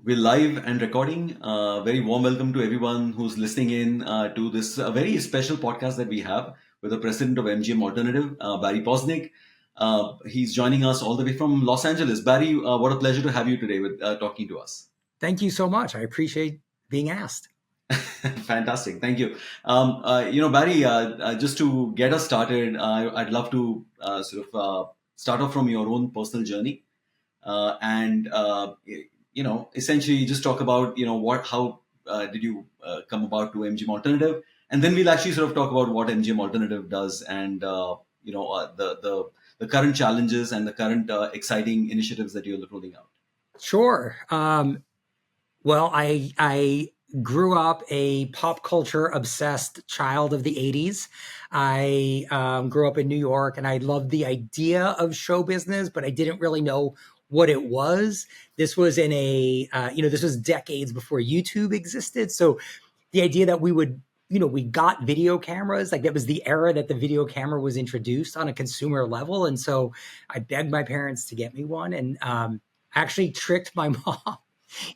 We're live and recording. Very warm welcome to everyone who's listening in to this very special podcast that we have with the president of MGM Alternative, Barry Poznick. He's joining us all the way from Los Angeles. Barry, what a pleasure to have you today with talking to us. Thank you so much. I appreciate being asked. Fantastic. Thank you. Barry, just to get us started, I'd love to start off from your own personal journey. Essentially just talk about how did you come about to MGM Alternative, and then we'll actually sort of talk about what MGM Alternative does and the current challenges and the current exciting initiatives that you're rolling out. Sure. Well, I grew up a pop culture obsessed child of the 80s. I grew up in New York, and I loved the idea of show business, but I didn't really know what it was. This was in this was decades before YouTube existed. So the idea that we got video cameras, like that was the era that the video camera was introduced on a consumer level. And so I begged my parents to get me one, and actually tricked my mom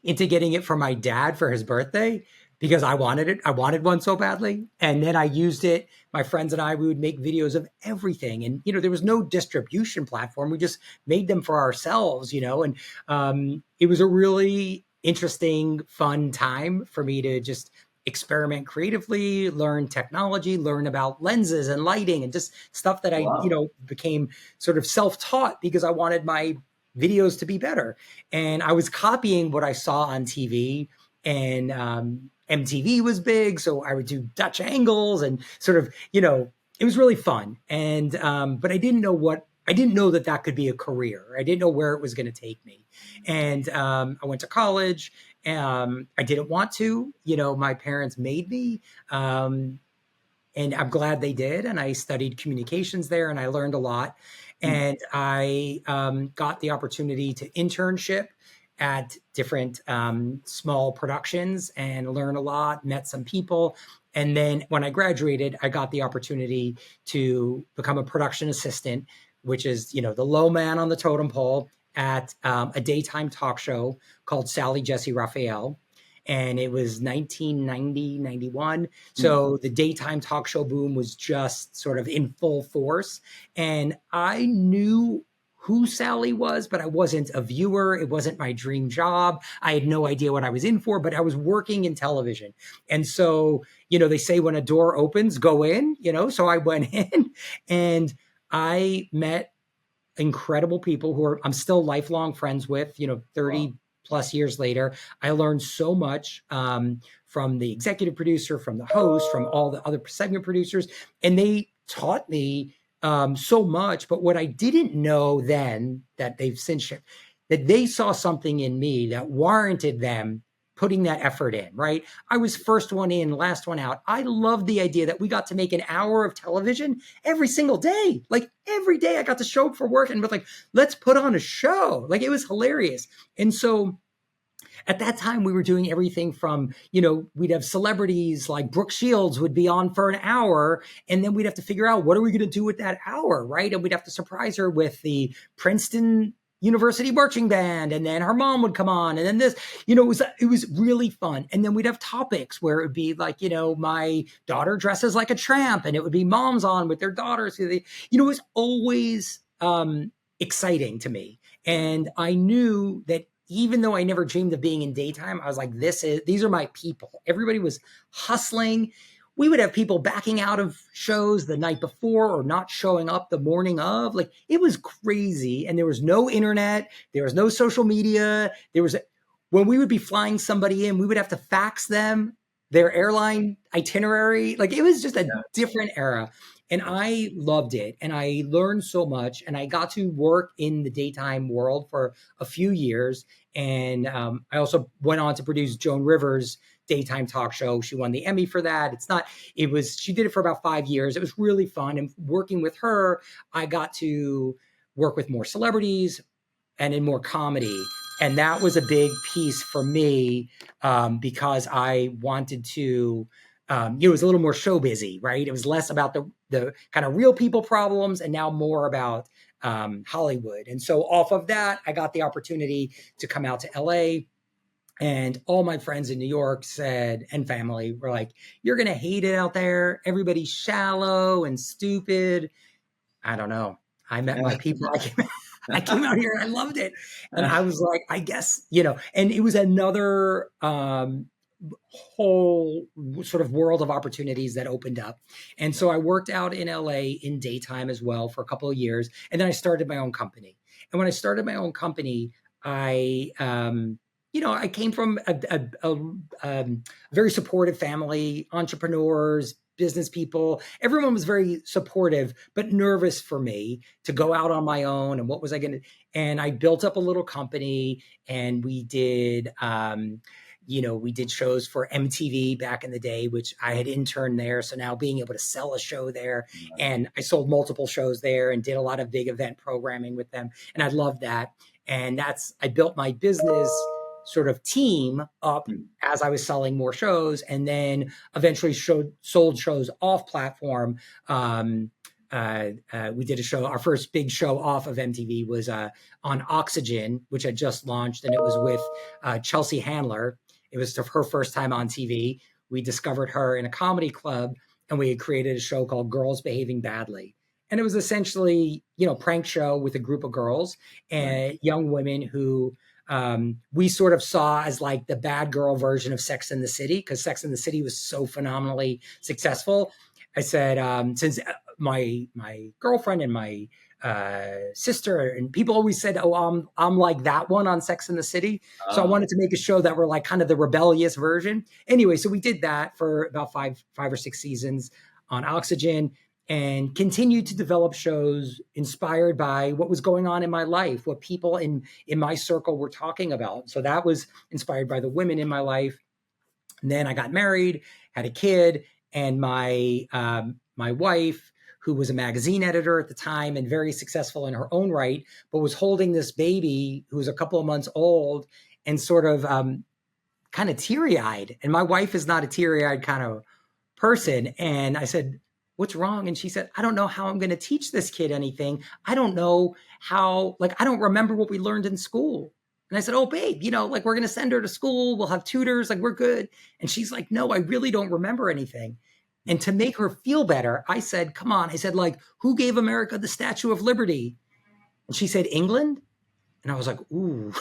into getting it for my dad for his birthday because I wanted it. I wanted one so badly. And then I used it. My friends and we would make videos of everything. And, there was no distribution platform. We just made them for ourselves, and it was a really interesting, fun time for me to just experiment creatively, learn technology, learn about lenses and lighting and just stuff that Wow. I, became sort of self-taught because I wanted my videos to be better. And I was copying what I saw on TV, and MTV was big. So I would do Dutch angles and sort of, it was really fun. And, but I didn't know that could be a career. I didn't know where it was going to take me. And I went to college. I didn't want to, my parents made me. And I'm glad they did. And I studied communications there, and I learned a lot. And I got the opportunity to internship at different small productions and learn a lot, met some people. And then when I graduated, I got the opportunity to become a production assistant, which is, the low man on the totem pole at a daytime talk show called Sally Jesse Raphael. And it was 1990, 91. So the daytime talk show boom was just sort of in full force. And I knew who Sally was, but I wasn't a viewer. It wasn't my dream job. I had no idea what I was in for, but I was working in television. And so, they say when a door opens, go in, so I went in and I met incredible people who I'm still lifelong friends with, 30 plus years later. I learned so much from the executive producer, from the host, from all the other segment producers, and they taught me so much. But what I didn't know then, that they've since shared, that they saw something in me that warranted them putting that effort in, right? I was first one in, last one out. I loved the idea that we got to make an hour of television every single day. Like every day I got to show up for work and was like, let's put on a show. Like it was hilarious. And so at that time we were doing everything from, we'd have celebrities like Brooke Shields would be on for an hour, and then we'd have to figure out what are we going to do with that hour, right? And we'd have to surprise her with the Princeton University marching band, and then her mom would come on, and then this, it was really fun. And then we'd have topics where it would be like, my daughter dresses like a tramp, and it would be moms on with their daughters. It was always exciting to me. And I knew that even though I never dreamed of being in daytime, I was like, these are my people. Everybody was hustling. We would have people backing out of shows the night before or not showing up the morning of. Like it was crazy. And there was no internet. There was no social media. When we would be flying somebody in, we would have to fax them their airline itinerary. Like it was just a different era. And I loved it. And I learned so much. And I got to work in the daytime world for a few years. And I also went on to produce Joan Rivers' daytime talk show. She won the Emmy for that. She did it for about 5 years. It was really fun. And working with her, I got to work with more celebrities and in more comedy. And that was a big piece for me because I wanted to, it was a little more show busy, right? It was less about the kind of real people problems and now more about Hollywood. And so off of that, I got the opportunity to come out to LA And all my friends in New York said, and family were like, you're going to hate it out there. Everybody's shallow and stupid. I don't know. I met my people. I came out here and I loved it. And I was like, I guess, and it was another whole sort of world of opportunities that opened up. And so I worked out in LA in daytime as well for a couple of years. And then I started my own company. And when I started my own company, I, I came from a very supportive family, entrepreneurs, business people. Everyone was very supportive, but nervous for me to go out on my own. And what was I going to? And I built up a little company, and we did. We did shows for MTV back in the day, which I had interned there. So now being able to sell a show there, and I sold multiple shows there and did a lot of big event programming with them. And I loved that. And I built my business sort of team up as I was selling more shows, and then eventually sold shows off platform. We did a show. Our first big show off of MTV was on Oxygen, which had just launched, and it was with Chelsea Handler. It was her first time on TV. We discovered her in a comedy club, and we had created a show called Girls Behaving Badly. And it was essentially, prank show with a group of girls and young women who we sort of saw as like the bad girl version of Sex and the City, because Sex and the City was so phenomenally successful. I said, since my girlfriend and my sister and people always said, oh, I'm like that one on Sex and the City. So I wanted to make a show that were like kind of the rebellious version. Anyway, so we did that for about five or six seasons on Oxygen, and continued to develop shows inspired by what was going on in my life, what people in my circle were talking about. So that was inspired by the women in my life. And then I got married, had a kid, and my wife, who was a magazine editor at the time and very successful in her own right, but was holding this baby who was a couple of months old, and sort of kind of teary-eyed. And my wife is not a teary-eyed kind of person. And I said, what's wrong? And she said, I don't know how I'm going to teach this kid anything. I don't know how, I don't remember what we learned in school. And I said, oh, babe, we're going to send her to school. We'll have tutors. We're good. And she's like, no, I really don't remember anything. And to make her feel better, I said, come on. I said, who gave America the Statue of Liberty? And she said, England. And I was like, ooh.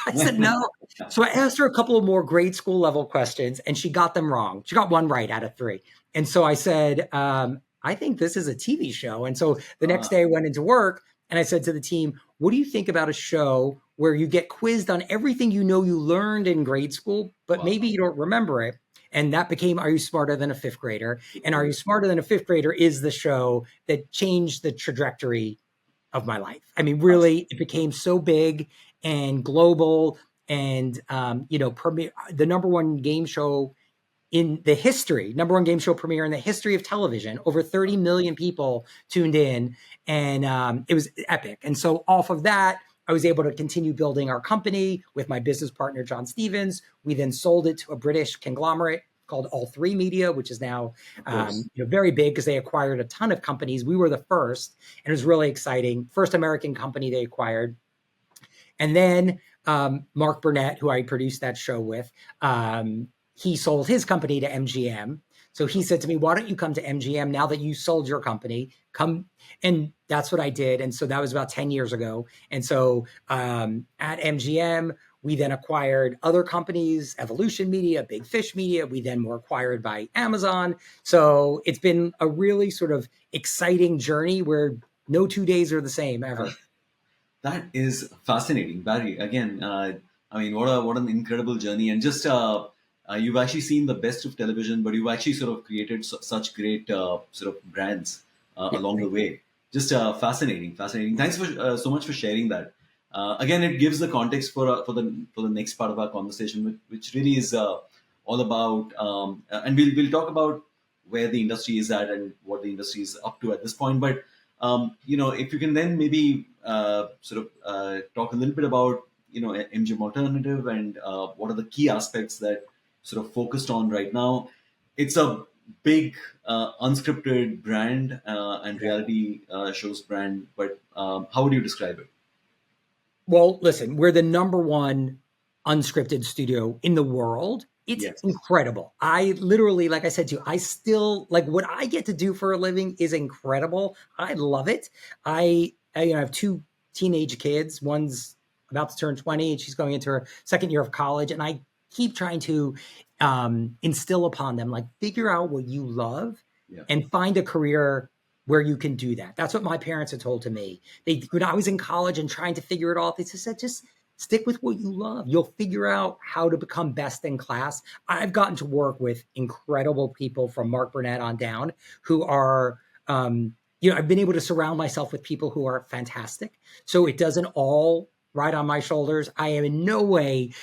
I said, no. So I asked her a couple of more grade school level questions, and she got them wrong. She got one right out of three. And so I said, I think this is a TV show. And so the next day I went into work, and I said to the team, what do you think about a show where you get quizzed on everything you learned in grade school, but maybe you don't remember it? And that became Are You Smarter Than a Fifth Grader? And Are You Smarter Than a Fifth Grader is the show that changed the trajectory of my life. I mean, really, it became so big and global, and the number one game show premiere in the history of television. Over 30 million people tuned in, and it was epic. And so off of that, I was able to continue building our company with my business partner, John Stevens. We then sold it to a British conglomerate called All3 Media, which is now very big because they acquired a ton of companies. We were the first, and it was really exciting. First American company they acquired. And then Mark Burnett, who I produced that show with, he sold his company to MGM. So he said to me, why don't you come to MGM now that you sold your company? Come. And that's what I did. And so that was about 10 years ago. And so at MGM, we then acquired other companies, Evolution Media, Big Fish Media. We then were acquired by Amazon. So it's been a really sort of exciting journey where no 2 days are the same ever. That is fascinating, Barry. Again, what an incredible journey, and just you've actually seen the best of television, but you've actually sort of created such great sort of brands along the way. Just fascinating. Thanks for so much for sharing that. Again, it gives the context for the next part of our conversation, which really is all about, and we'll talk about where the industry is at and what the industry is up to at this point. But if you can then maybe talk a little bit about MGM Alternative and what are the key aspects that sort of focused on right now. It's a big unscripted brand and reality shows brand, but how would you describe it? Well, listen, we're the number one unscripted studio in the world. It's Yes. incredible. I literally, like I said to you, I still like what I get to do for a living is incredible. I love it. I have two teenage kids. One's about to turn 20 and she's going into her second year of college. And I keep trying to instill upon them, like, figure out what you love Yeah. and find a career where you can do that. That's what my parents had told to me. When I was in college and trying to figure it all, they just said, just stick with what you love. You'll figure out how to become best in class. I've gotten to work with incredible people from Mark Burnett on down who are, I've been able to surround myself with people who are fantastic. So it doesn't all ride on my shoulders. I am in no way,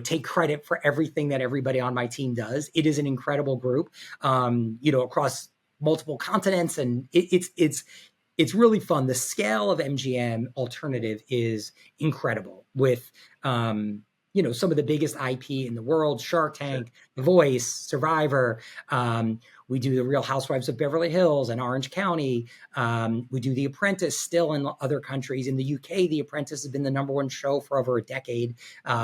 take credit for everything that everybody on my team does. It is an incredible group, across multiple continents, and it's really fun. The scale of MGM Alternative is incredible with, some of the biggest IP in the world: Shark Sure. Tank, The Voice, Survivor. We do The Real Housewives of Beverly Hills and Orange County. We do The Apprentice still in other countries. In the UK, The Apprentice has been the number one show for over a decade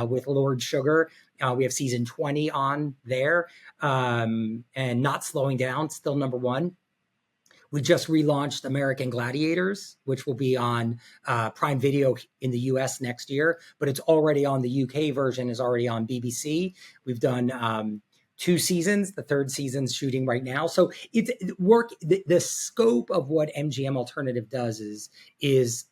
with Lord Sugar. We have season 20 on there, and not slowing down, still number one. We just relaunched American Gladiators, which will be on Prime Video in the US next year, but it's already on the UK version, is already on BBC. We've done 2 seasons. The third season's shooting right now. So it's work. The scope of what MGM Alternative does is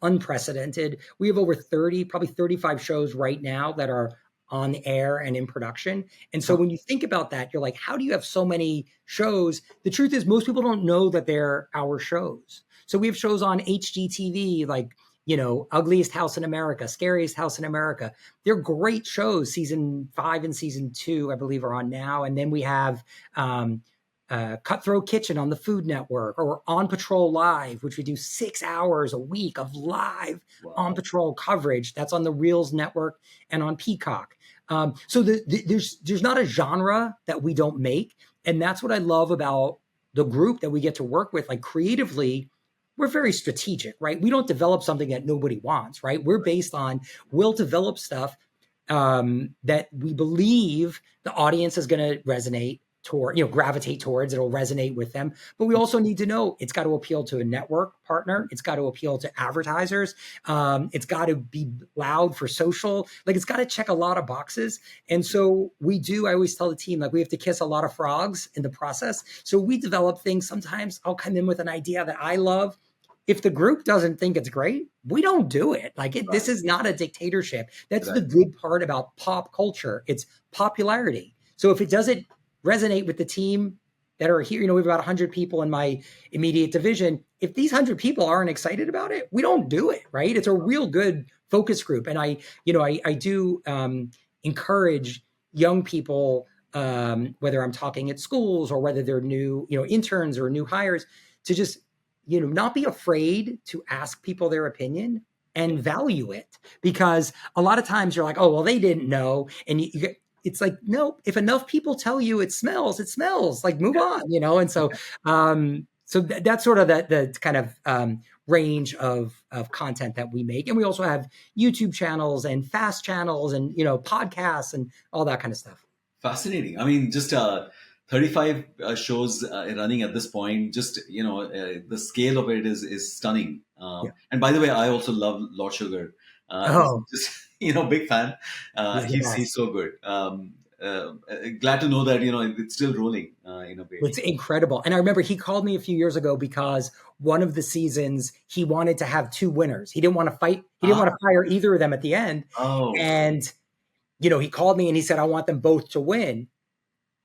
unprecedented. We have over 30, probably 35 shows right now that are on air and in production. And so Huh. when you think about that, you're like, how do you have so many shows? The truth is, most people don't know that they're our shows. So we have shows on HGTV, like, Ugliest House in America, Scariest House in America. They're great shows. Season 5 and season 2, I believe, are on now. And then we have Cutthroat Kitchen on the Food Network, or On Patrol Live, which we do 6 hours a week of live On Wow. Patrol coverage. That's on the Reels Network and on Peacock. So there's not a genre that we don't make. And that's what I love about the group that we get to work with. Like, creatively, we're very strategic, right? We don't develop something that nobody wants, right? We're based on, we'll develop stuff that we believe the audience is going to resonate toward, gravitate towards. It'll resonate with them. But we also need to know it's got to appeal to a network partner. It's got to appeal to advertisers. It's got to be loud for social. Like, it's got to check a lot of boxes. And so I always tell the team, like, we have to kiss a lot of frogs in the process. So we develop things. Sometimes I'll come in with an idea that I love. If the group doesn't think it's great, we don't do it. This Right. is not a dictatorship. That's the Right. good part about pop culture. It's popularity. So if it doesn't resonate with the team that are here, we have about 100 people in my immediate division. If these 100 people aren't excited about it, we don't do it, right? It's a real good focus group. And I do encourage young people, whether I'm talking at schools or whether they're new, interns or new hires, to just, not be afraid to ask people their opinion and value it. Because a lot of times you're like, oh, well, they didn't know. And it's like, no, if enough people tell you it smells, like, move on, And so, that's sort of the kind of range of content that we make. And we also have YouTube channels and fast channels and, podcasts and all that kind of stuff. Fascinating. I mean, just 35 shows running at this point. Just the scale of it is stunning. Yeah. And by the way, I also love Lord Sugar. Oh, Just big fan. he's the He's best. so good. Glad to know that it's still rolling in a way. It's incredible. And I remember he called me a few years ago because one of the seasons he wanted to have two winners. He didn't want to fight. He didn't Ah, want to fire either of them at the end. oh, And, he called me and he said, I want them both to win.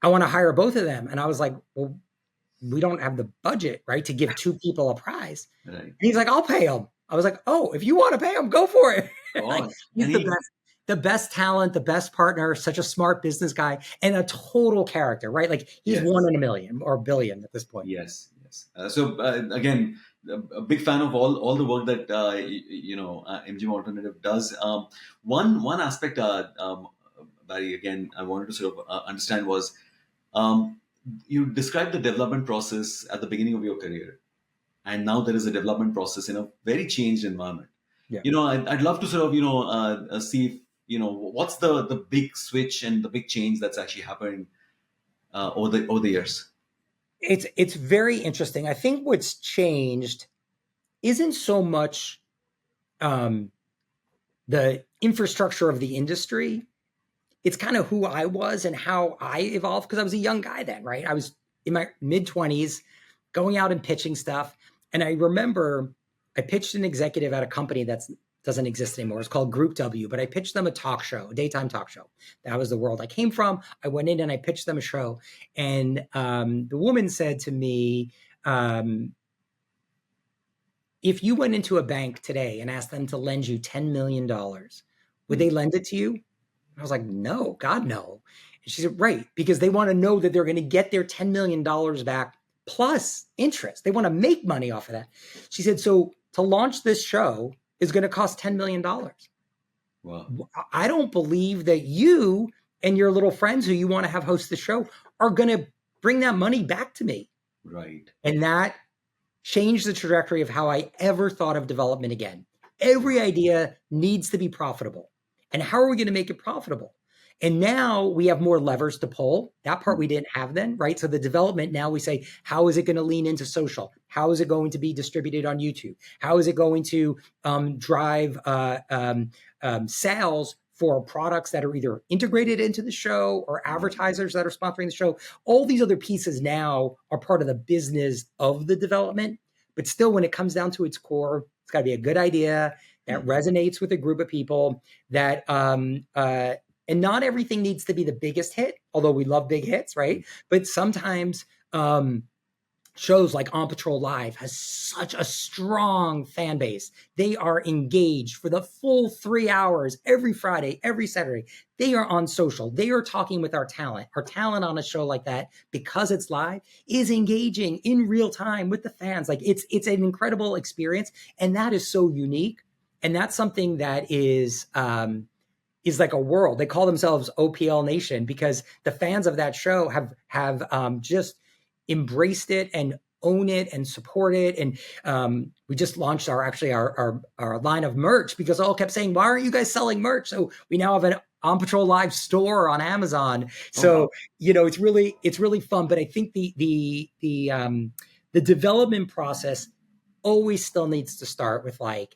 I want to hire both of them. And I was like, well, we don't have the budget, right, to give two people a prize. right. And he's like, I'll pay them. I was like, oh, if you want to pay them, go for it. Like, God. he's And he, the best talent, the best partner, such a smart business guy, and a total character, right? Like, he's yes. 1 in a million or a billion at this point. Yes, yes. So again, a big fan of all the work that MGM Alternative does. One aspect, Barry, again, I wanted to sort of understand was you described the development process at the beginning of your career, and now there is a development process in a very changed environment. Yeah. I'd love to sort of see what's the big switch and the big change that's actually happened over the years? It's very interesting. I think what's changed isn't so much um, the infrastructure of the industry. It's kind of who I was and how I evolved, because I was a young guy then, right? I was in my mid-20s going out and pitching stuff. And I remember I pitched an executive at a company that doesn't exist anymore. It's called Group W, but I pitched them a talk show, a daytime talk show. That was the world I came from. I went in and I pitched them a show. And the woman said to me, if you went into a bank today and asked them to lend you $10 million, would they lend it to you? I was like, no, God, no. And she said, right, because they want to know that they're going to get their $10 million back plus interest. They want to make money off of that. She said, so to launch this show is going to cost $10 million. Wow. I don't believe that you and your little friends who you want to have host the show are going to bring that money back to me. Right. And that changed the trajectory of how I ever thought of development again. Every idea needs to be profitable. And how are we going to make it profitable? And now we have more levers to pull. That part we didn't have then, right? So the development, now we say, how is it going to lean into social? How is it going to be distributed on YouTube? How is it going to drive sales for products that are either integrated into the show or advertisers that are sponsoring the show? All these other pieces now are part of the business of the development. But still, when it comes down to its core, it's got to be a good idea that resonates with a group of people, that and not everything needs to be the biggest hit, although we love big hits, right? But sometimes shows like On Patrol Live has such a strong fan base. They are engaged for the full 3 hours every Friday, every Saturday. They are on social. They are talking with our talent. Our talent on a show like that, because it's live, is engaging in real time with the fans. Like it's an incredible experience, and that is so unique. And that's something that is like a world. They call themselves OPL Nation because the fans of that show have just embraced it and own it and support it. And we just launched our line of merch, because all kept saying, why aren't you guys selling merch? So we now have an On Patrol Live store on Amazon. So, it's really fun. But I think the development process always still needs to start with like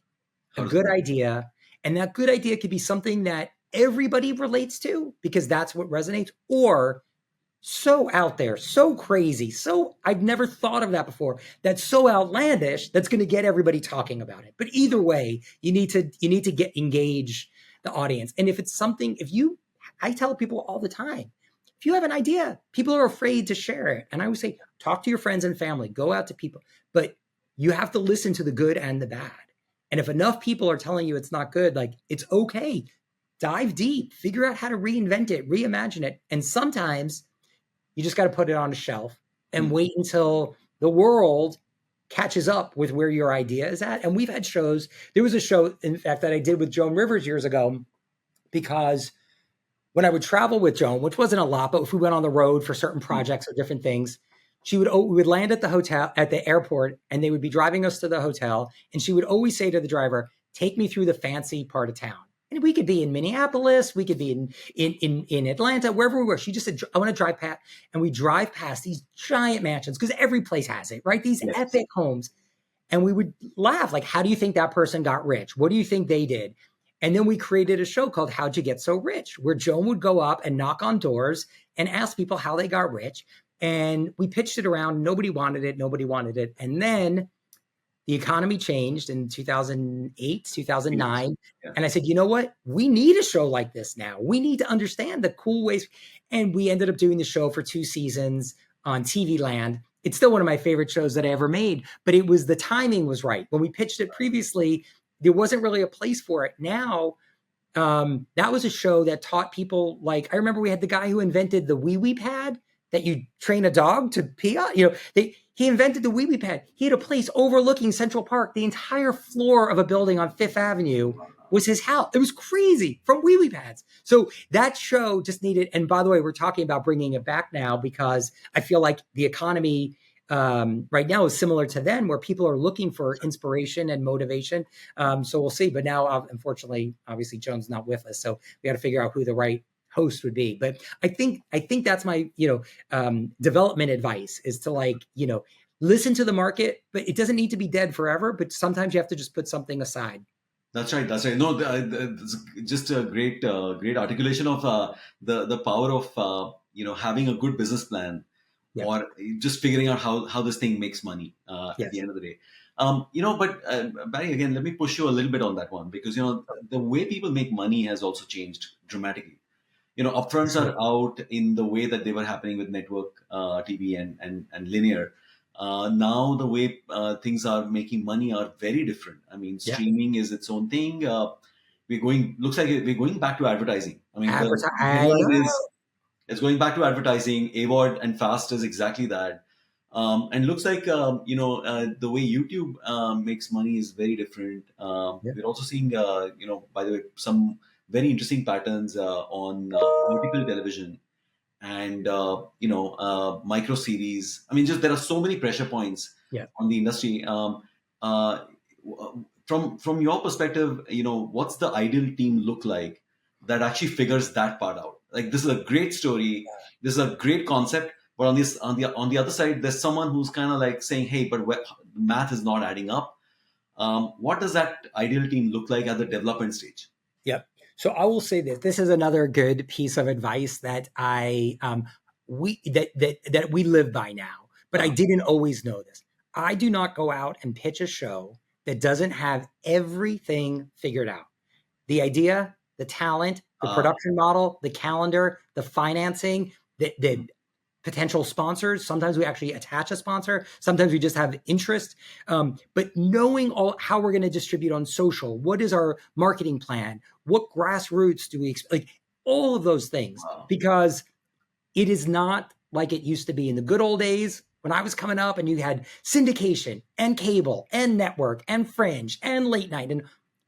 a good idea. And that good idea could be something that everybody relates to because that's what resonates, or so out there, so crazy, so I've never thought of that before, that's so outlandish that's going to get everybody talking about it. But either way, you need to get engage the audience. And if it's something, I tell people all the time, if you have an idea, people are afraid to share it. And I always say, talk to your friends and family, go out to people, but you have to listen to the good and the bad. And if enough people are telling you it's not good, like, it's okay. Dive deep, figure out how to reinvent it, reimagine it. And sometimes you just got to put it on a shelf and wait until the world catches up with where your idea is at. And we've had shows. There was a show, in fact, that I did with Joan Rivers years ago, because when I would travel with Joan, which wasn't a lot, but if we went on the road for certain projects or different things, we would land at the hotel, at the airport, and they would be driving us to the hotel. And she would always say to the driver, take me through the fancy part of town. And we could be in Minneapolis, we could be in Atlanta, wherever we were. She just said, I want to drive past. And we drive past these giant mansions, because every place has it, right? These epic homes. And we would laugh, like, how do you think that person got rich? What do you think they did? And then we created a show called How'd You Get So Rich, where Joan would go up and knock on doors and ask people how they got rich. And we pitched it around. Nobody wanted it. And then the economy changed in 2008, 2009. Yeah. And I said, you know what? We need a show like this now. We need to understand the cool ways. And we ended up doing the show for 2 seasons on TV Land. It's still one of my favorite shows that I ever made, but the timing was right. When we pitched it previously, there wasn't really a place for it. Now, that was a show that taught people, like, I remember we had the guy who invented the wee-wee pad that you train a dog to pee on. He invented the wee-wee pad. He had a place overlooking Central Park. The entire floor of a building on Fifth Avenue was his house. It was crazy, from wee-wee pads. So that show just needed, and by the way, we're talking about bringing it back now because I feel like the economy right now is similar to then, where people are looking for inspiration and motivation. So we'll see. But now, unfortunately, obviously, Joan's not with us, so we got to figure out who the right host would be. But I think that's my development advice, is to, like, listen to the market, but it doesn't need to be dead forever. But sometimes you have to just put something aside. That's right. That's right. No, it's just a great articulation of the power of having a good business plan, Yep. or just figuring out how this thing makes money at the Yes. end of the day. But Barry, again, let me push you a little bit on that one, because the way people make money has also changed dramatically. Upfronts are out in the way that they were happening with network TV and linear. Now the way things are making money are very different. I mean, Yeah. streaming is its own thing. Looks like we're going back to advertising. I mean, the I headline know. is, it's going back to advertising. AVOD and FAST is exactly that. And looks like the way YouTube makes money is very different. Yeah. We're also seeing by the way, some very interesting patterns on vertical television and micro series. I mean, just there are so many pressure points Yeah. on the industry. Uh, from your perspective, what's the ideal team look like that actually figures that part out? Like, this is a great story, this is a great concept, but on the other side, there's someone who's kind of like saying, "Hey, but math is not adding up." What does that ideal team look like at the development stage? Yep. So I will say this. This is another good piece of advice that we live by now, but I Uh, didn't always know this. I do not go out and pitch a show that doesn't have everything figured out. The idea, the talent, the uh, production model, the calendar, the financing, the potential sponsors. Sometimes we actually attach a sponsor. Sometimes we just have interest. But knowing all how we're going to distribute on social, what is our marketing plan? What grassroots do we expect? Like, all of those things, uh, because it is not like it used to be in the good old days when I was coming up, and you had syndication and cable and network and fringe and late night. And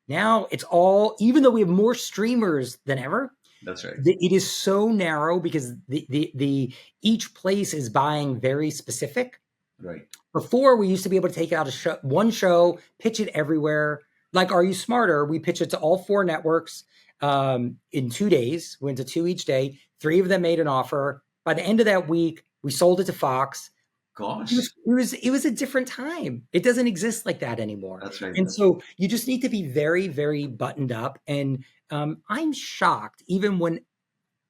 now it's all, even though we have more streamers than ever, that's right. it is so narrow, because the each place is buying very specific. Right. Before, we used to be able to take out one show, pitch it everywhere. Like Are You Smarter? We pitch it to all 4 networks in 2 days. Went to 2 each day. 3 of them made an offer. By the end of that week, we sold it to Fox. Gosh, It was a different time. It doesn't exist like that anymore. that's right. And so you just need to be very, very buttoned up. And I'm shocked, even when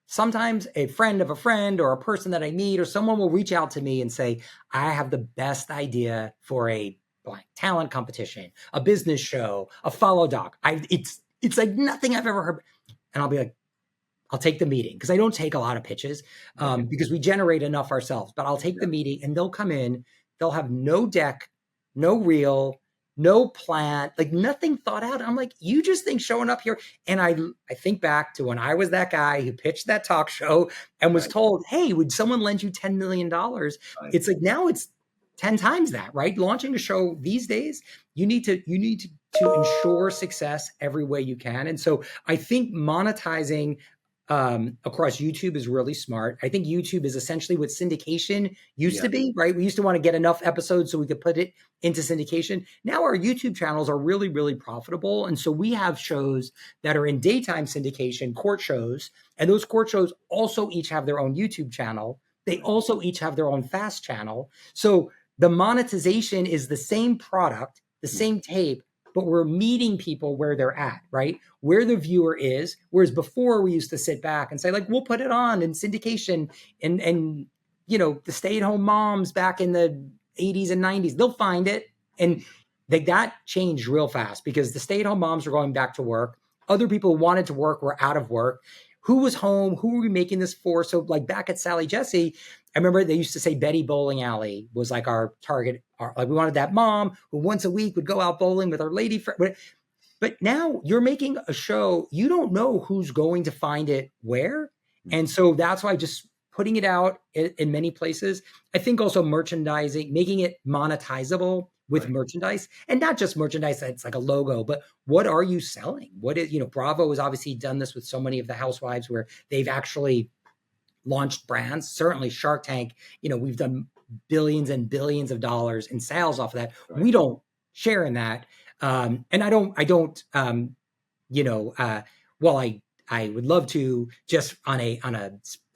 sometimes a friend of a friend or a person that I meet or someone will reach out to me and say, "I have the best idea for a blank talent competition, a business show, a follow doc." It's like nothing I've ever heard. And I'll be like, I'll take the meeting, because I don't take a lot of pitches Right. because we generate enough ourselves. But I'll take the meeting, and they'll come in. They'll have no deck, no reel, no plan, like nothing thought out. I'm like, you just think showing up here. And I think back to when I was that guy who pitched that talk show and was Right. told, "Hey, would someone lend you $10 million?" Right. It's like, now it's 10 times that, right? Launching a show these days, you need to ensure success every way you can. And so I think monetizing across YouTube is really smart. I think YouTube is essentially what syndication used Yeah. to be, right? We used to want to get enough episodes so we could put it into syndication. Now our YouTube channels are really, really profitable. And so we have shows that are in daytime syndication, court shows, and those court shows also each have their own YouTube channel. They also each have their own fast channel. So the monetization is the same product, the same tape, but we're meeting people where they're at, right? Where the viewer is. Whereas before, we used to sit back and say, like, we'll put it on in syndication, and the stay-at-home moms back in the 80s and 90s, they'll find it. And that changed real fast, because the stay-at-home moms were going back to work. Other people who wanted to work were out of work. Who was home? Who were we making this for? So, like, back at Sally Jesse, I remember they used to say Betty Bowling Alley was like our target. Like, we wanted that mom who once a week would go out bowling with her lady friend. But now you're making a show, you don't know who's going to find it where. And so that's why just putting it out in many places. I think also merchandising, making it monetizable with Right. merchandise, and not just merchandise that's like a logo, but what are you selling? What is, Bravo has obviously done this with so many of the housewives, where they've actually launched brands. Certainly Shark Tank, we've done billions and billions of dollars in sales off of that. Right. We don't share in that. And I don't, while I would love to just on a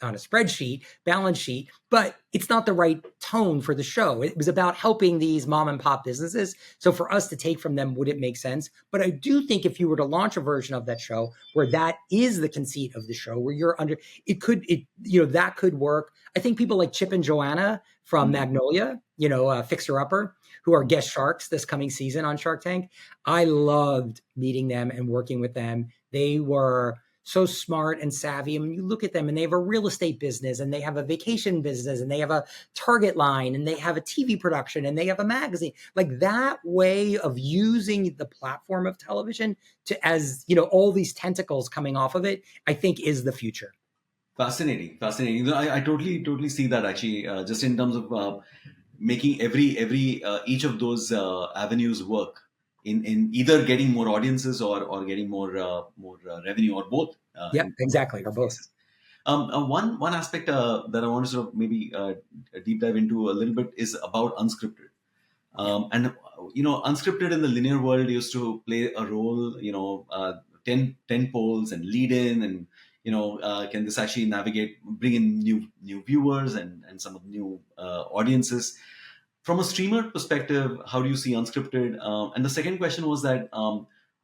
spreadsheet, balance sheet, but it's not the right tone for the show. It was about helping these mom and pop businesses. So for us to take from them, would it make sense? But I do think if you were to launch a version of that show where that is the conceit of the show, where you're under, that could work. I think people like Chip and Joanna from Magnolia, Fixer Upper, who are guest sharks this coming season on Shark Tank. I loved meeting them and working with them. They were so smart and savvy. I mean, you look at them and they have a real estate business and they have a vacation business and they have a Target line and they have a TV production and they have a magazine. Like that way of using the platform of television to, as all these tentacles coming off of it, I think is the future. Fascinating. I totally see that actually, just in terms of making every each of those avenues work in either getting more audiences or getting more revenue, or both. Yep, exactly, or both. Cases. One aspect that I want to sort of maybe deep dive into a little bit is about unscripted. And unscripted in the linear world used to play a role. 10 polls and lead in, and can this actually bring in new viewers and some of the new audiences. From a streamer perspective, how do you see unscripted? And the second question was that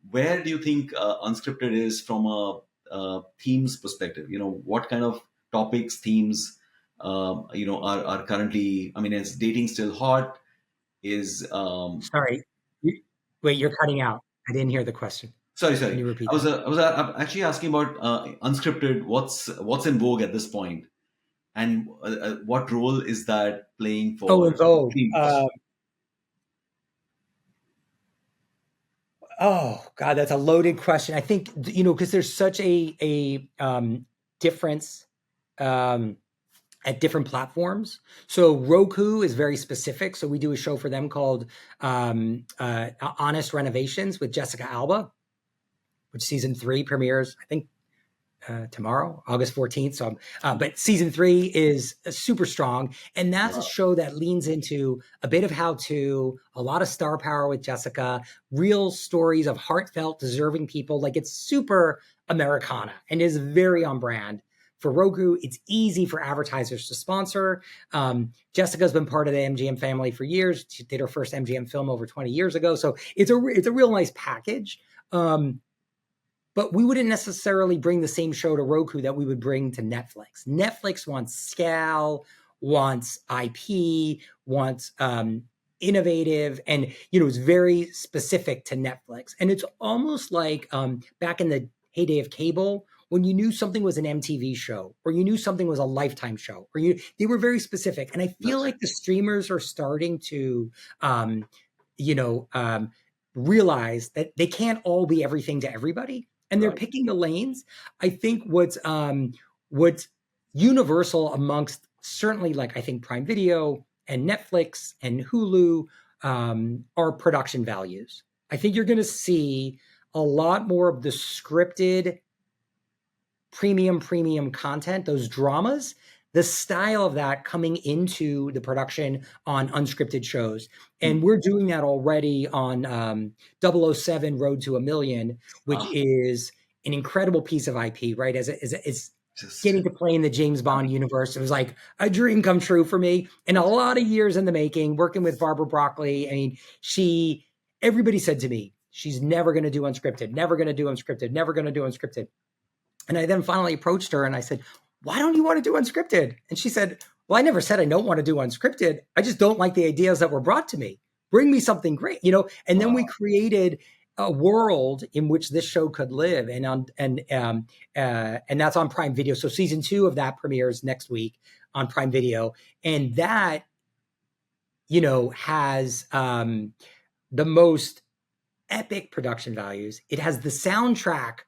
where do you think unscripted is from a themes perspective? What kind of topics, themes, are currently? I mean, is dating still hot? Is Sorry, wait, you're cutting out. I didn't hear the question. Sorry. Can you repeat I was that? actually asking about unscripted. What's in vogue at this point, and what role is that playing Oh, in for Vogue. themes? Oh God, that's a loaded question. I think because there's such a difference at different platforms. So Roku is very specific. So we do a show for them called Honest Renovations with Jessica Alba, which season 3 premieres, I think, tomorrow, August 14th. So, but season 3 is super strong. And that's a show that leans into a bit of how-to, a lot of star power with Jessica, real stories of heartfelt, deserving people. Like it's super Americana and is very on brand. For Roku, it's easy for advertisers to sponsor. Jessica's been part of the MGM family for years. She did her first MGM film over 20 years ago. So it's a real nice package. But we wouldn't necessarily bring the same show to Roku that we would bring to Netflix. Netflix wants scale, wants IP, wants innovative, and it's very specific to Netflix. And it's almost like back in the heyday of cable, when you knew something was an MTV show, or you knew something was a Lifetime show, or they were very specific. And I feel like the streamers are starting to, realize that they can't all be everything to everybody. And they're picking the lanes. I think what's universal amongst certainly, like I think Prime Video and Netflix and Hulu are production values. I think you're going to see a lot more of the scripted premium content, those dramas, the style of that coming into the production on unscripted shows. And we're doing that already on 007 Road to a Million, which is an incredible piece of IP, right? As getting to play in the James Bond universe. It was like a dream come true for me. And a lot of years in the making, working with Barbara Broccoli. I mean, everybody said to me, she's never going to do unscripted, never going to do unscripted, never going to do unscripted. And I then finally approached her and I said, why don't you want to do unscripted? And she said, well, I never said I don't want to do unscripted. I just don't like the ideas that were brought to me. Bring me something great, And then we created a world in which this show could live, and that's on Prime Video. So season 2 of that premieres next week on Prime Video, and that has the most epic production values. It has the soundtrack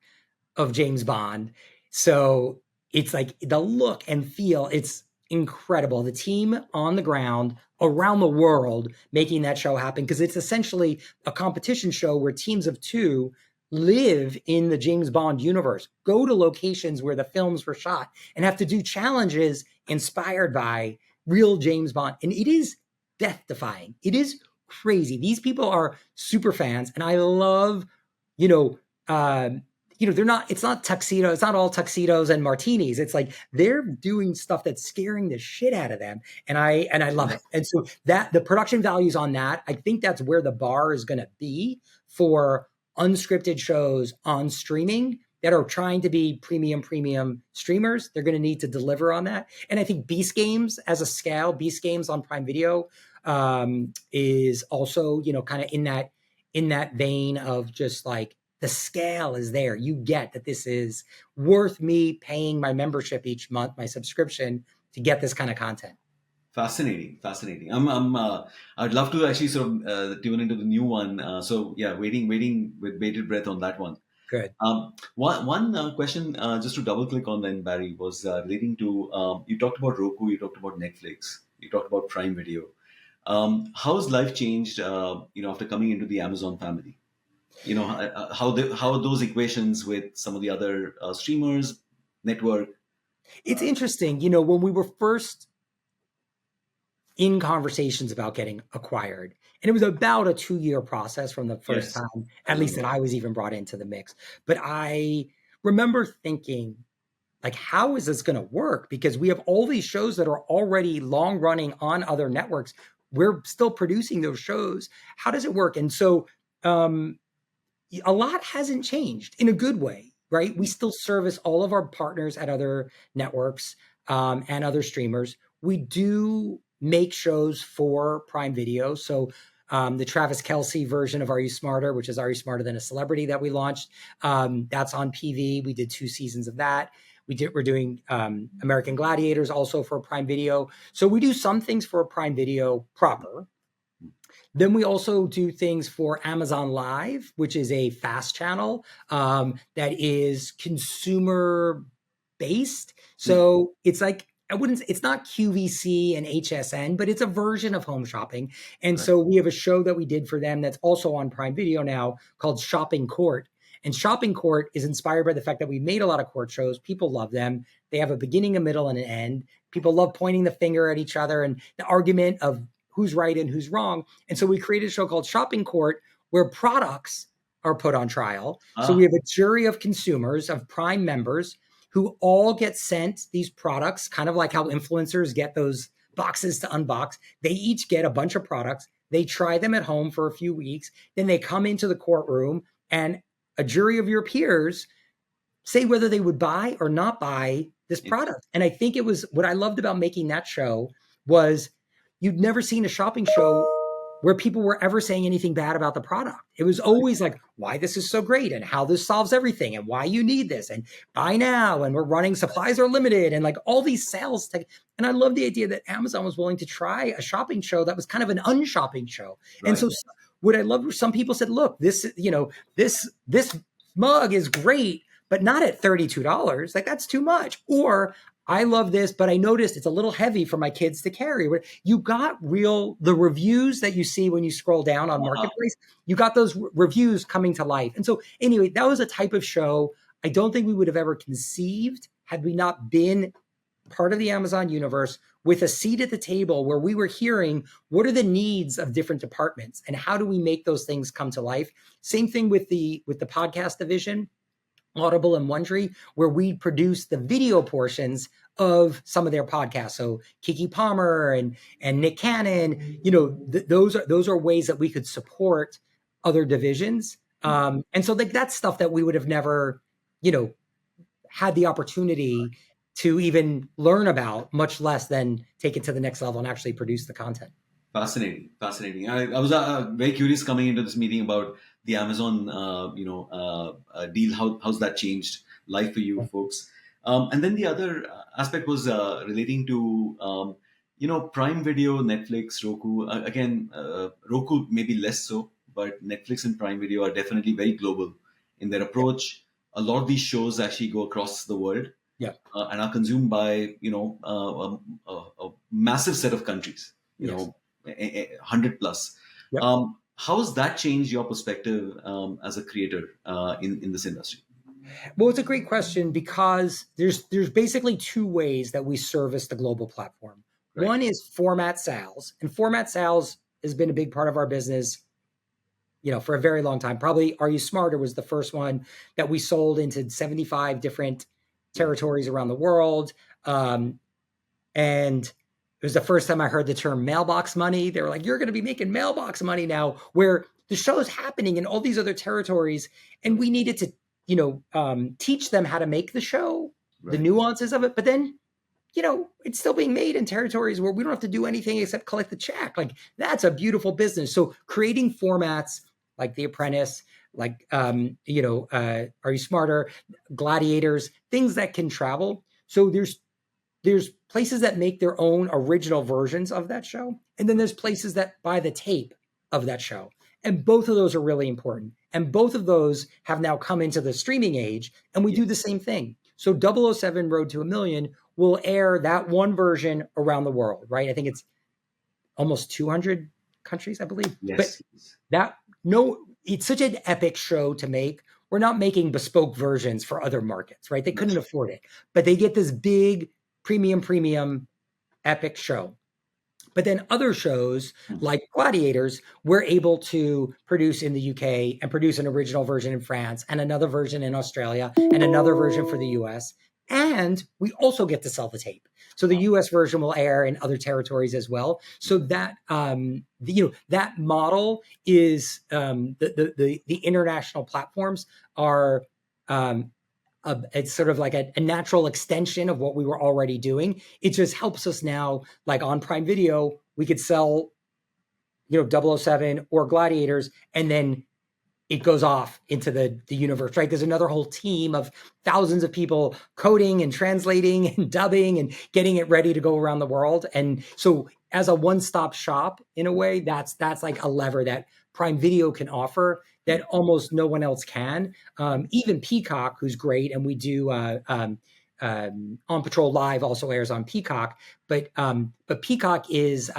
of James Bond. So it's like the look and feel, it's incredible. The team on the ground around the world making that show happen, because it's essentially a competition show where teams of 2 live in the James Bond universe, go to locations where the films were shot, and have to do challenges inspired by real James Bond. And it is death defying. It is crazy. These people are super fans. And I love, you know, they're not, it's not tuxedo. It's not all tuxedos and martinis. It's like they're doing stuff that's scaring the shit out of them. And I love it. And so that the production values on that, I think that's where the bar is going to be for unscripted shows on streaming that are trying to be premium streamers. They're going to need to deliver on that. And I think Beast Games as a scale, Beast Games on Prime Video is also, kind of in that vein of just like the scale is there. You get that this is worth me paying my membership each month, my subscription to get this kind of content. Fascinating. I'd love to actually sort of tune into the new one. So yeah, waiting with bated breath on that one. Good. One question, just to double click on then, Barry, was relating to you talked about Roku, you talked about Netflix, you talked about Prime Video. How's life changed, after coming into the Amazon family? How those equations with some of the other streamers, network. It's interesting, when we were first in conversations about getting acquired, and it was about a 2-year process from the first time, at least that I was even brought into the mix. But I remember thinking, like, how is this going to work? Because we have all these shows that are already long running on other networks. We're still producing those shows. How does it work? And so a lot hasn't changed in a good way, right? We still service all of our partners at other networks and other streamers. We do make shows for Prime Video. So the Travis Kelce version of Are You Smarter, which is Are You Smarter Than a Celebrity that we launched, that's on PV. We did 2 seasons of that. We're doing American Gladiators also for Prime Video. So we do some things for Prime Video proper. Then we also do things for Amazon Live, which is a fast channel that is consumer based. So it's like, it's not QVC and HSN, but it's a version of home shopping. And so we have a show that we did for them that's also on Prime Video now called Shopping Court. And Shopping Court is inspired by the fact that we made a lot of court shows. People love them. They have a beginning, a middle, and an end. People love pointing the finger at each other and the argument of who's right and who's wrong. And so we created a show called Shopping Court where products are put on trial. So we have a jury of consumers, of Prime members, who all get sent these products, kind of like how influencers get those boxes to unbox. They each get a bunch of products. They try them at home for a few weeks. Then they come into the courtroom and a jury of your peers say whether they would buy or not buy this product. And I think it was what I loved about making that show was you'd never seen a shopping show where people were ever saying anything bad about the product. It was always like, why this is so great and how this solves everything and why you need this and buy now and we're running, supplies are limited and like all these sales. And I love the idea that Amazon was willing to try a shopping show that was kind of an unshopping show. Right. And so what I loved was some people said, look, this mug is great, but not at $32. Like that's too much. Or I love this, but I noticed it's a little heavy for my kids to carry. You got the reviews that you see when you scroll down on Marketplace, you got those reviews coming to life. And so anyway, that was a type of show I don't think we would have ever conceived had we not been part of the Amazon universe with a seat at the table where we were hearing what are the needs of different departments and how do we make those things come to life. Same thing with the podcast division. Audible and Wondery, where we produce the video portions of some of their podcasts. So Kiki Palmer and Nick Cannon, those are ways that we could support other divisions. And so that's stuff that we would have never, had the opportunity to even learn about, much less than take it to the next level and actually produce the content. Fascinating. I was very curious coming into this meeting about the Amazon, deal. How's that changed life for you folks? And then the other aspect was relating to, Prime Video, Netflix, Roku. Roku maybe less so, but Netflix and Prime Video are definitely very global in their approach. A lot of these shows actually go across the world. And are consumed by a massive set of countries. 100 plus. How has that changed your perspective as a creator in this industry? Well, it's a great question because there's basically 2 ways that we service the global platform. Right. One is format sales, and format sales has been a big part of our business, for a very long time. Probably Are You Smarter was the first one that we sold into 75 different territories around the world. And it was the first time I heard the term mailbox money. They were like, you're going to be making mailbox money now, where the show is happening in all these other territories. And we needed to, teach them how to make the show, the Right. nuances of it. But then, it's still being made in territories where we don't have to do anything except collect the check. Like, that's a beautiful business. So creating formats like The Apprentice, like, Are You Smarter, Gladiators, things that can travel. So there's places that make their own original versions of that show. And then there's places that buy the tape of that show. And both of those are really important. And both of those have now come into the streaming age. And we do the same thing. So 007 Road to a Million will air that one version around the world, right? I think it's almost 200 countries, I believe. But Yes. it's such an epic show to make. We're not making bespoke versions for other markets, right? They couldn't afford it. But they get this big premium epic show. But then other shows like Gladiators, we're able to produce in the UK and produce an original version in France and another version in Australia and another version for the US. And we also get to sell the tape. So the US version will air in other territories as well. So that that model is the international platforms are it's sort of like a natural extension of what we were already doing. It just helps us now, like on Prime Video, we could sell, 007 or Gladiators, and then it goes off into the universe, right? There's another whole team of thousands of people coding and translating and dubbing and getting it ready to go around the world. And so as a one-stop shop, in a way, that's like a lever that Prime Video can offer that almost no one else can. Even Peacock, who's great, and we do On Patrol Live also airs on Peacock, but Peacock is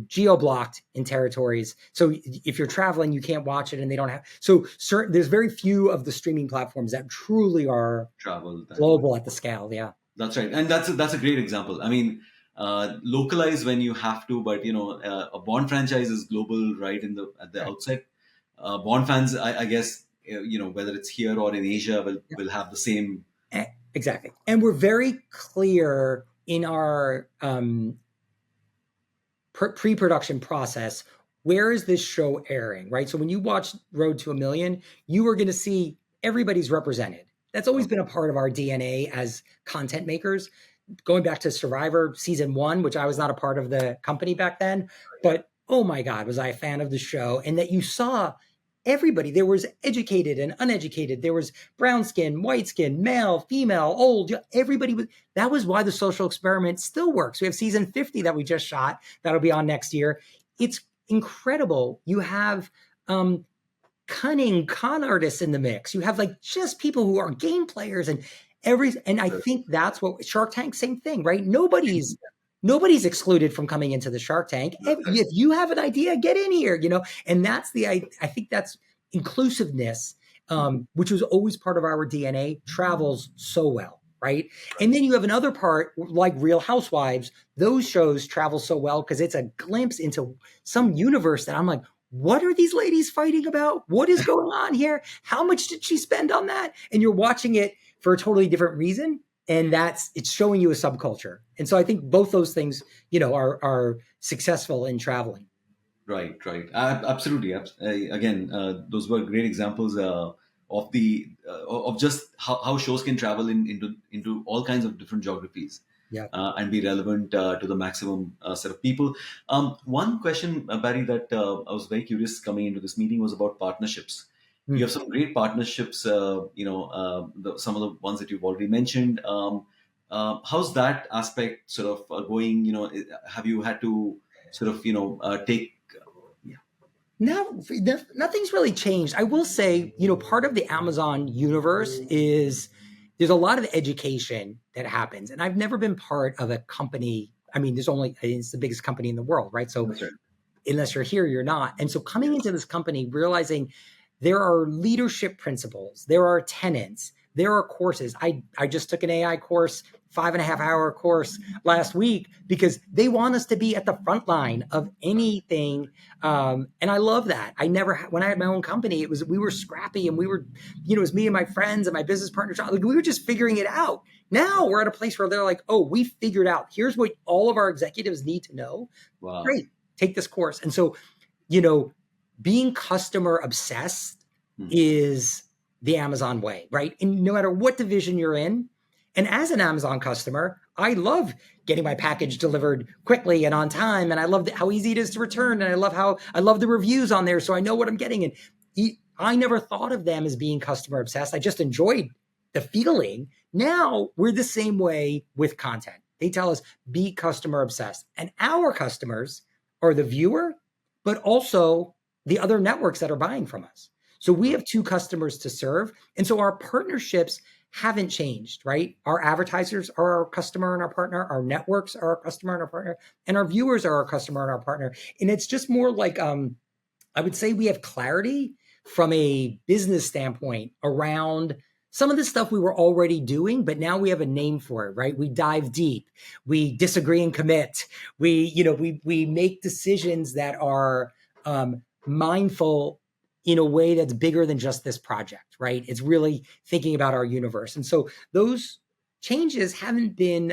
geo-blocked in territories. So if you're traveling, you can't watch it, and they don't have. So there's very few of the streaming platforms that truly are Travel that much. global at the scale. Yeah. That's right, and that's a great example. I mean, localize when you have to, but a Bond franchise is global, right? At the Right. outset, Bond fans, I guess, whether it's here or in Asia, will have the same. Exactly, and we're very clear in our pre-production process. Where is this show airing, right? So when you watch Road to a Million, you are going to see everybody's represented. That's always been a part of our DNA as content makers. Going back to Survivor season 1, which I was not a part of the company back then, but oh my God, was I a fan of the show. And that you saw everybody. There was educated and uneducated. There was brown skin, white skin, male, female, old. Everybody was. That was why the social experiment still works. We have season 50 that we just shot. That'll be on next year. It's incredible. You have cunning con artists in the mix. You have like just people who are game players and I think that's what Shark Tank, same thing, right? Nobody's excluded from coming into the Shark Tank. If you have an idea, get in here, and that's I think that's inclusiveness, which was always part of our DNA, travels so well. Right. And then you have another part like Real Housewives. Those shows travel so well because it's a glimpse into some universe that I'm like, what are these ladies fighting about? What is going on here? How much did she spend on that? And you're watching it for a totally different reason. And it's showing you a subculture. And so I think both those things, are successful in traveling. Right. Absolutely. Again, those were great examples of just how shows can travel into all kinds of different geographies. Yeah. And be relevant to the maximum set of people. One question, Barry, that I was very curious coming into this meeting was about partnerships. You have some great partnerships, some of the ones that you've already mentioned. How's that aspect sort of going? Have you had to sort of, take? No, nothing's really changed. I will say, part of the Amazon universe is there's a lot of education that happens. And I've never been part of a company. I mean, it's the biggest company in the world, right? So That's right. Unless you're here, you're not. And so coming into this company, realizing there are leadership principles, there are tenets, there are courses. I just took an AI course 5.5-hour course last week because they want us to be at the front line of anything. And I love that. When I had my own company, we were scrappy and we were, it was me and my friends and my business partners. Like we were just figuring it out. Now we're at a place where they're like, oh, we figured out. Here's what all of our executives need to know. Wow. Great. Take this course. And so, being customer obsessed is the Amazon way, right? And no matter what division you're in, and as an Amazon customer, I love getting my package delivered quickly and on time. And I love how easy it is to return. And I love the reviews on there. So I know what I'm getting. And I never thought of them as being customer obsessed. I just enjoyed the feeling. Now we're the same way with content. They tell us be customer obsessed. And our customers are the viewer, but also the other networks that are buying from us. So we have two customers to serve. And so our partnerships haven't changed, right? Our advertisers are our customer and our partner. Our networks are our customer and our partner. And our viewers are our customer and our partner. And it's just more like, I would say we have clarity from a business standpoint around some of the stuff we were already doing, but now we have a name for it, right? We dive deep, we disagree and commit. We make decisions that are mindful in a way that's bigger than just this project, right? It's really thinking about our universe. And so those changes haven't been,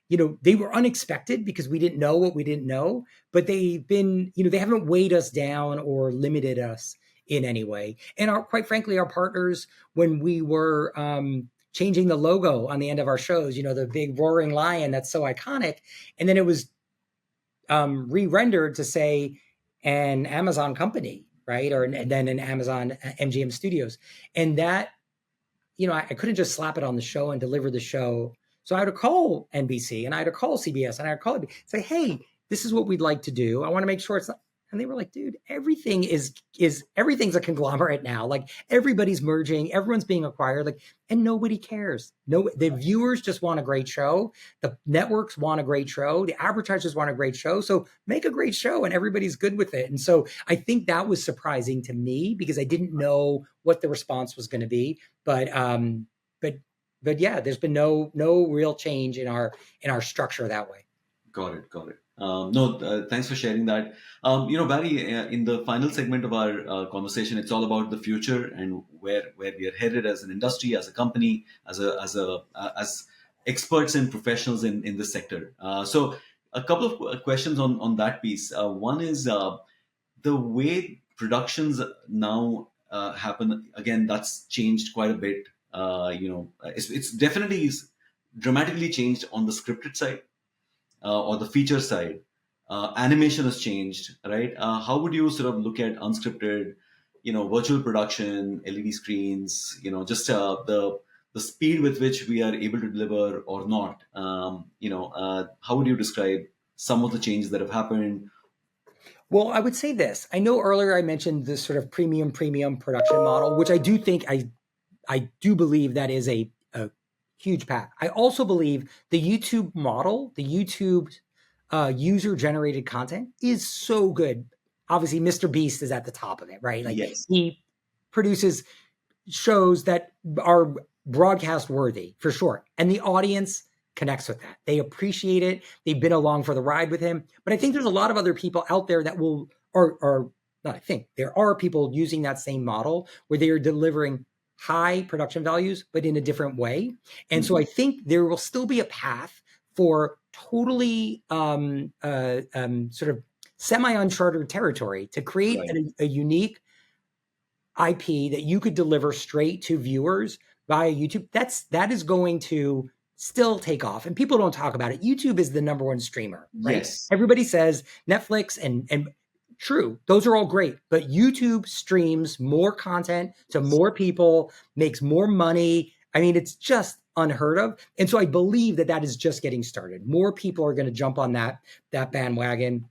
they were unexpected because we didn't know what we didn't know, but they've been, they haven't weighed us down or limited us in any way. And quite frankly, our partners, when we were changing the logo on the end of our shows, the big roaring lion that's so iconic, and then it was re-rendered to say an Amazon company, right? And then an Amazon MGM Studios. And that, I couldn't just slap it on the show and deliver the show. So I had to call NBC and I had to call CBS and I had to call it, say, hey, this is what we'd like to do. I want to make sure it's not. And they were like, dude, everything's a conglomerate now. Like everybody's merging, everyone's being acquired, and nobody cares. No, the viewers just want a great show. The networks want a great show. The advertisers want a great show. So make a great show and everybody's good with it. And so I think that was surprising to me because I didn't know what the response was going to be. But yeah, there's been no real change in our structure that way. Got it. Thanks for sharing that. Barry, in the final segment of our conversation, it's all about the future and where we are headed as an industry, as a company, as experts and professionals in this sector. So a couple of questions on that piece. One is the way productions now happen. Again, that's changed quite a bit. It's definitely dramatically changed on the scripted side. Or the feature side, animation has changed, right? How would you sort of look at unscripted, virtual production, LED screens, just the speed with which we are able to deliver or not? How would you describe some of the changes that have happened? Well, I would say this. I know earlier I mentioned this sort of premium production model, which I do think I do believe that is a huge path. I also believe the YouTube model, the YouTube user-generated content is so good. Obviously, Mr. Beast is at the top of it, right? Yes. He produces shows that are broadcast worthy for sure. And the audience connects with that. They appreciate it. They've been along for the ride with him. But I think there's a lot of other people out there that there are people using that same model where they are delivering high production values, but in a different way. And so I think there will still be a path for totally sort of semi-uncharted territory to create a unique IP that you could deliver straight to viewers via YouTube. That is going to still take off. And people don't talk about it. YouTube is the number one streamer, right? Yes. Everybody says Netflix and true, those are all great, but YouTube streams more content to more people, makes more money. I mean, it's just unheard of. And so I believe that is just getting started. More people are going to jump on that bandwagon.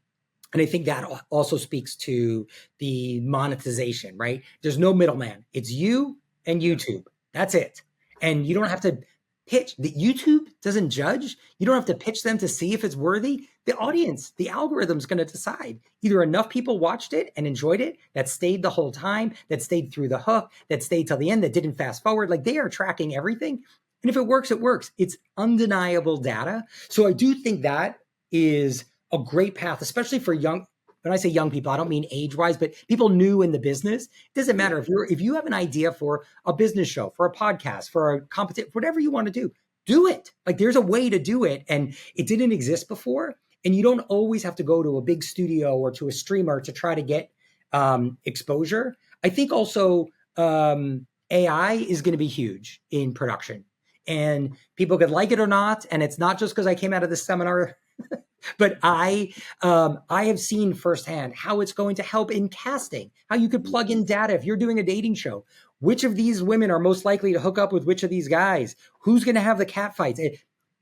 And I think that also speaks to the monetization, right? There's no middleman. It's you and YouTube. That's it. And you don't have to pitch. The YouTube doesn't judge. You don't have to pitch them to see if it's worthy. The audience, the algorithm's going to decide. Either enough people watched it and enjoyed it, that stayed the whole time, that stayed through the hook, that stayed till the end, that didn't fast forward. Like they are tracking everything. And if it works, it works. It's undeniable data. So I do think that is a great path, especially for young. When I say young people, I don't mean age-wise, but people new in the business. It doesn't Yeah. matter if you have an idea for a business show, for a podcast, for a competition, whatever you want to do it. Like there's a way to do it, and it didn't exist before. And you don't always have to go to a big studio or to a streamer to try to get exposure. I think also AI is going to be huge in production, and people could like it or not. And it's not just because I came out of this seminar, but I have seen firsthand how it's going to help in casting, how you could plug in data if you're doing a dating show. Which of these women are most likely to hook up with which of these guys? Who's going to have the cat fights?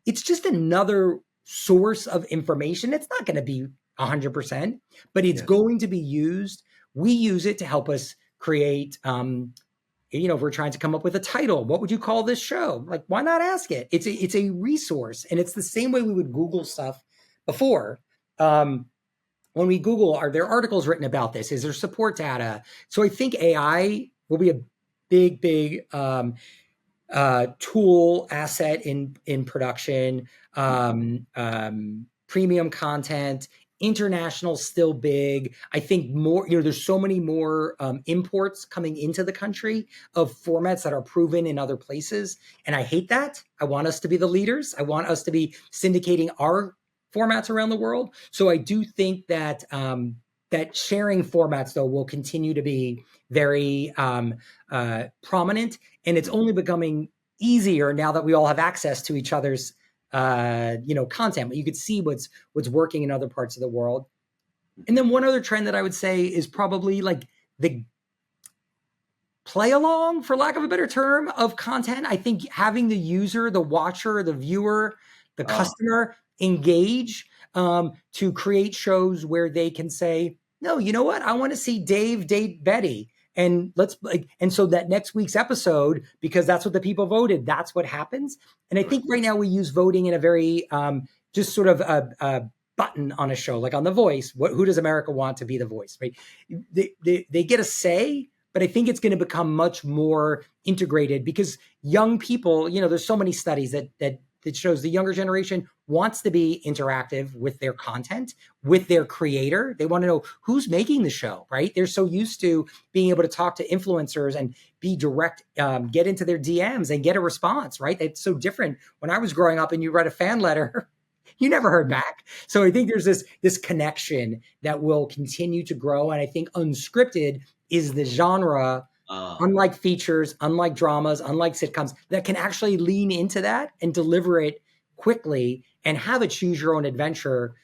It's just another source of information. It's not going to be 100%, but it's going to be used. We use it to help us create, if we're trying to come up with a title, what would you call this show? Like, why not ask it? It's a resource. And it's the same way we would Google stuff before. When we Google, are there articles written about this? Is there support data? So I think AI will be a big tool asset in production, premium content, international still big. I think more, there's so many more imports coming into the country of formats that are proven in other places. And I hate that. I want us to be the leaders. I want us to be syndicating our formats around the world. So I do think that that sharing formats, though, will continue to be very prominent. And it's only becoming easier now that we all have access to each other's content, but you could see what's working in other parts of the world. And then one other trend that I would say is probably like the play along, for lack of a better term, of content. I think having the user, the watcher, the viewer, the customer engage to create shows where they can say, no, you know what? I want to see Dave date Betty. And and so that next week's episode, because that's what the people voted, that's what happens. And I think right now we use voting in a very just sort of a button on a show, like on The Voice. Who does America want to be the voice? Right? They get a say, but I think it's going to become much more integrated because young people, there's so many studies that shows the younger generation wants to be interactive with their content, with their creator. They want to know who's making the show, right? They're so used to being able to talk to influencers and be direct, get into their DMs and get a response, right? It's so different. When I was growing up and you read a fan letter, you never heard back. So I think there's this connection that will continue to grow. And I think unscripted is the genre, unlike features, unlike dramas, unlike sitcoms, that can actually lean into that and deliver it quickly and have a choose your own adventure,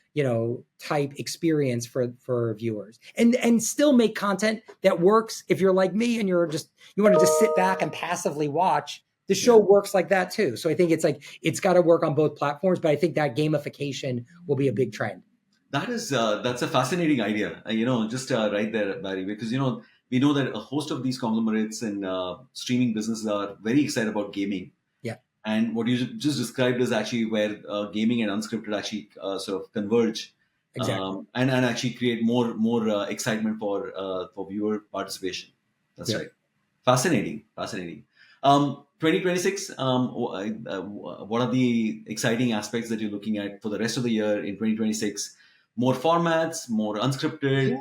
type experience for viewers, and still make content that works. If you're like me and you want to just sit back and passively watch, the show works like that too. So I think it's got to work on both platforms, but I think that gamification will be a big trend. That's a fascinating idea. Just right there, Barry, because we know that a host of these conglomerates and streaming businesses are very excited about gaming. Yeah. And what you just described is actually where gaming and unscripted actually sort of converge, Exactly. and actually create more excitement for viewer participation. That's right. Fascinating. 2026. What are the exciting aspects that you're looking at for the rest of the year in 2026? More formats, more unscripted.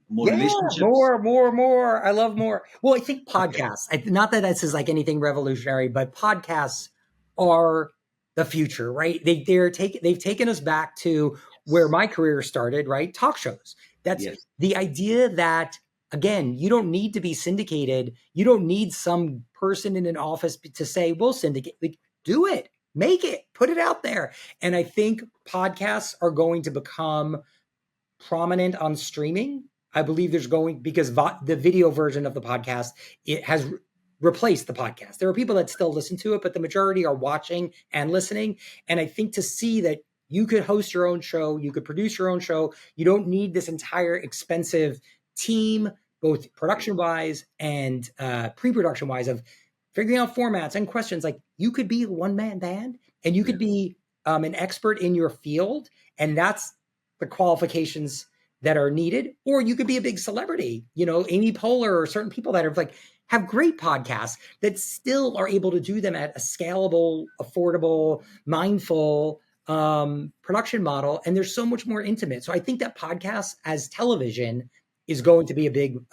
More relationships. More. I love more. Well, I think podcasts, not that this is like anything revolutionary, but podcasts are the future, right? They've taken us back to where my career started, right? Talk shows. That's the idea that, again, you don't need to be syndicated. You don't need some person in an office to say, we'll syndicate. Like, do it, make it, put it out there. And I think podcasts are going to become prominent on streaming. I believe because the video version of the podcast, it has replaced the podcast. There are people that still listen to it, but the majority are watching and listening. And I think to see that you could host your own show, you could produce your own show, you don't need this entire expensive team, both production-wise and pre-production-wise, of figuring out formats and questions. Like, you could be a one-man band and you could be an expert in your field, and that's the qualifications that are needed. Or you could be a big celebrity, Amy Poehler, or certain people that are like have great podcasts that still are able to do them at a scalable, affordable, mindful production model. And they're so much more intimate. So I think that podcasts as television is going to be a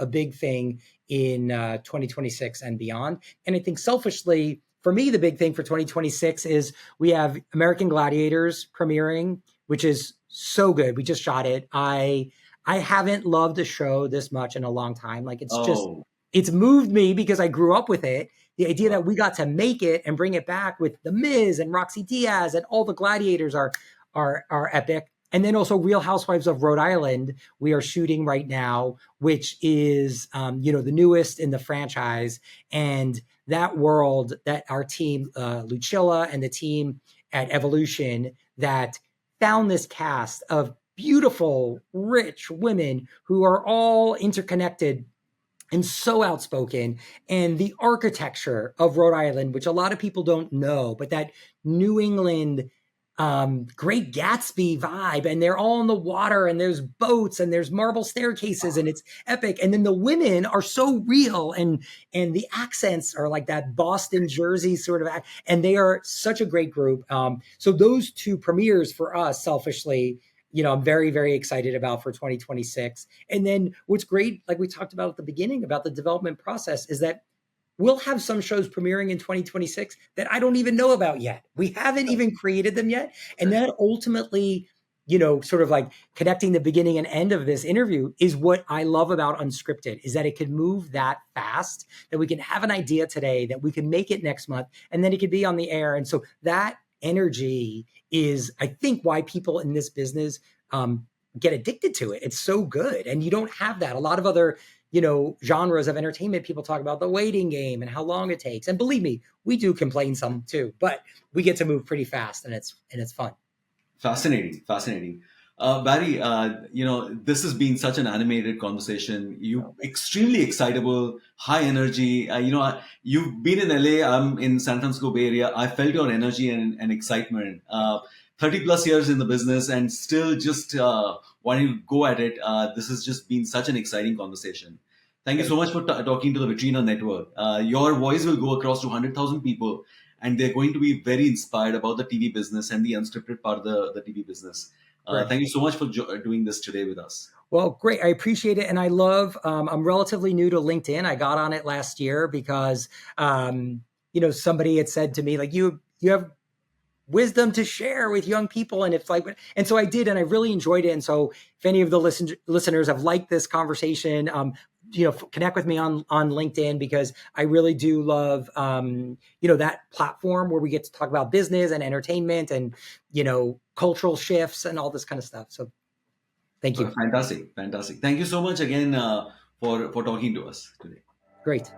big thing in 2026 and beyond. And I think selfishly, for me, the big thing for 2026 is we have American Gladiators premiering, which is so good. We just shot it. I haven't loved a show this much in a long time. Like Oh, it's moved me because I grew up with it. The idea wow. that we got to make it and bring it back with The Miz and Roxy Diaz and all the gladiators are epic. And then also Real Housewives of Rhode Island, we are shooting right now, which is the newest in the franchise. And that world that our team, Lucilla and the team at Evolution, that found this cast of beautiful, rich women who are all interconnected and so outspoken, and the architecture of Rhode Island, which a lot of people don't know, but that New England Great Gatsby vibe, and they're all in the water, and there's boats, and there's marble staircases, and it's epic. And then the women are so real, and the accents are like that Boston, Jersey sort of, and they are such a great group. So those two premieres for us, selfishly, I'm very, very excited about for 2026. And then what's great, like we talked about at the beginning about the development process, is that we'll have some shows premiering in 2026 that I don't even know about yet. We haven't even created them yet. And that ultimately, sort of like connecting the beginning and end of this interview is what I love about Unscripted, is that it can move that fast, that we can have an idea today, that we can make it next month, and then it could be on the air. And so that energy is, I think, why people in this business get addicted to it. It's so good. And you don't have that. A lot of other genres of entertainment, people talk about the waiting game and how long it takes. And believe me, we do complain some too, but we get to move pretty fast, and it's fun. Fascinating, fascinating. Barry, this has been such an animated conversation. You extremely excitable, high energy. You've been in LA. I'm in San Francisco Bay Area. I felt your energy and excitement. 30 plus years in the business and still just wanting to go at it. This has just been such an exciting conversation. Thank you so much for talking to the Vitrina Network. Your voice will go across to 100,000 people, and they're going to be very inspired about the TV business and the unscripted part of the TV business. Great. Thank you so much for doing this today with us. Well, great. I appreciate it. And I love, I'm relatively new to LinkedIn. I got on it last year because, somebody had said to me, like, you have wisdom to share with young people. And it's like, and so I did, and I really enjoyed it. And so if any of the listeners have liked this conversation, connect with me on LinkedIn, because I really do love, that platform where we get to talk about business and entertainment and, cultural shifts and all this kind of stuff. So thank you. Fantastic, fantastic. Thank you so much again for talking to us today. Great.